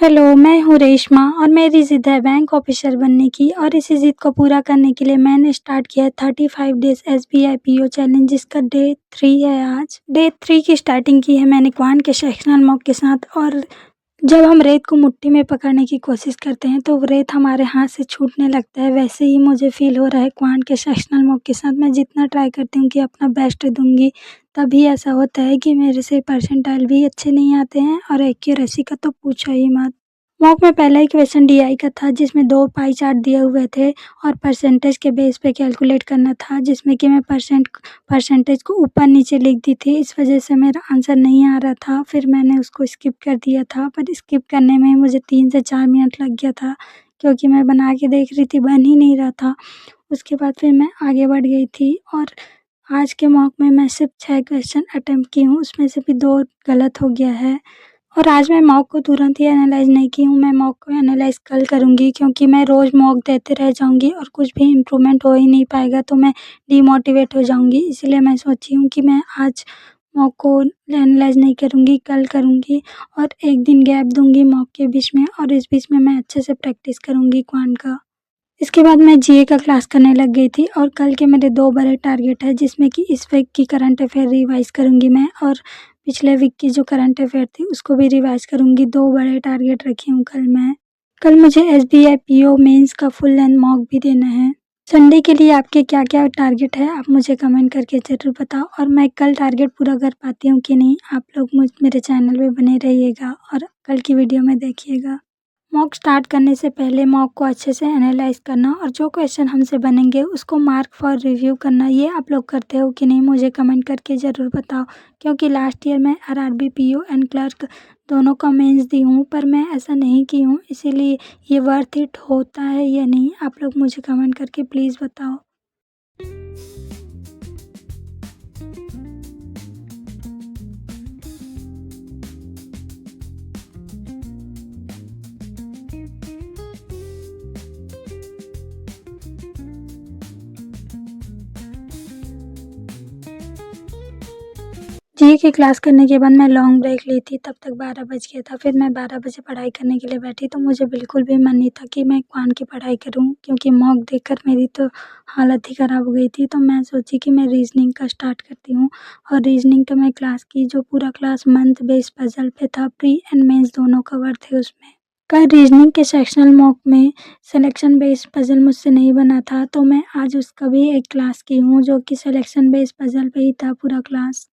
Hello, मैं हूँ रेशमा और मेरी ज़िद है बैंक ऑफिसर बनने की और इसी ज़िद को पूरा करने के लिए मैंने स्टार्ट किया है 35 डेज़ एसबीआई पीओ चैलेंज जिसका डे 3 है आज। डे 3 की स्टार्टिंग की है मैंने क्वांट के सेक्शनल मॉक के साथ और जब हम रेत को मुट्ठी में पकड़ने की कोशिश करते हैं तो रेत हमारे हाथ से छूटने लगता है। वैसे ही मुझे फ़ील हो रहा है क्वांट के सेक्शनल मॉक के साथ। मैं जितना ट्राई करती हूँ कि अपना बेस्ट दूँगी तभी ऐसा होता है कि मेरे से परसेंटाइल भी अच्छे नहीं आते हैं और एक्यूरेसी का तो पूछो ही मत। मॉक में पहला ही क्वेश्चन डीआई का था जिसमें 2 पाई चार्ट दिए हुए थे और परसेंटेज के बेस पे कैलकुलेट करना था जिसमें कि मैं परसेंटेज को ऊपर-नीचे लिख दी थी। इस वजह से मेरा आंसर नहीं आ रहा था। फिर मैंने उसको स्किप कर दिया था, पर स्किप करने में मुझे 3 से 4 मिनट लग गया था क्योंकि मैं बना के देख रही थी, बन ही नहीं रहा था। उसके बाद फिर मैं आगे बढ़ गई थी और आज के मॉक में मैं सिर्फ 6 क्वेश्चन अटेम्प्ट की हूँ, उसमें से भी 2 गलत हो गया है। और आज मैं मॉक को तुरंत ही एनालाइज़ नहीं की हूँ, मैं मॉक को एनालाइज़ कल करूँगी क्योंकि मैं रोज़ मॉक देते रह जाऊँगी और कुछ भी इम्प्रूवमेंट हो ही नहीं पाएगा तो मैं डिमोटिवेट हो जाऊँगी। इसीलिए मैं सोची हूँ कि मैं आज मॉक को एनालाइज़ नहीं करूँगी, कल करूँगी और 1 दिन गैप दूँगी मॉक के बीच में और इस बीच में मैं अच्छे से प्रैक्टिस करूँगी क्वांट का। इसके बाद मैं जीए का क्लास करने लग गई थी और कल के मेरे 2 बड़े टारगेट हैं जिसमें कि इस वीक की करंट अफेयर रिवाइज़ करूँगी मैं और पिछले वीक की जो करंट अफेयर थी उसको भी रिवाइज़ करूँगी। 2 बड़े टारगेट रखी हूँ कल मैं। कल मुझे एसबीआई पीओ मेंस का फुल लेंथ मॉक भी देना है। संडे के लिए आपके क्या-क्या टारगेट है आप मुझे कमेंट करके ज़रूर बताओ और मैं कल टारगेट पूरा कर पाती हूँ कि नहीं, आप लोग मेरे चैनल पे बने रहिएगा और कल की वीडियो में देखिएगा। मॉक स्टार्ट करने से पहले मॉक को अच्छे से एनालाइज़ करना और जो क्वेश्चन हमसे बनेंगे उसको मार्क फॉर रिव्यू करना, ये आप लोग करते हो कि नहीं मुझे कमेंट करके ज़रूर बताओ। क्योंकि लास्ट ईयर मैं आरआरबी पीओ एंड क्लर्क दोनों का मेंस दी हूँ पर मैं ऐसा नहीं की हूँ, इसीलिए ये वर्थ इट होता है या नहीं आप लोग मुझे कमेंट करके प्लीज़ बताओ। जीए की क्लास करने के बाद मैं लॉन्ग ब्रेक ली थी, तब तक 12 बज गया था। फिर मैं 12 बजे पढ़ाई करने के लिए बैठी तो मुझे बिल्कुल भी मन नहीं था कि मैं क्वांट की पढ़ाई करूँ क्योंकि मॉक देखकर मेरी तो हालत ही ख़राब हो गई थी। तो मैं सोची कि मैं रीज़निंग का स्टार्ट करती हूँ और रीज़निंग का मैं क्लास की, जो पूरा क्लास मंथ बेस्ड पज़ल पे था, प्री एंड मेंस दोनों कवर थे उसमें। कल रीज़निंग के सेक्शनल मॉक में सिलेक्शन बेस्ड पज़ल मुझसे नहीं बना था तो मैं आज उसका भी एक क्लास की हूँ जो कि सिलेक्शन बेस्ड पज़ल पे ही था पूरा क्लास।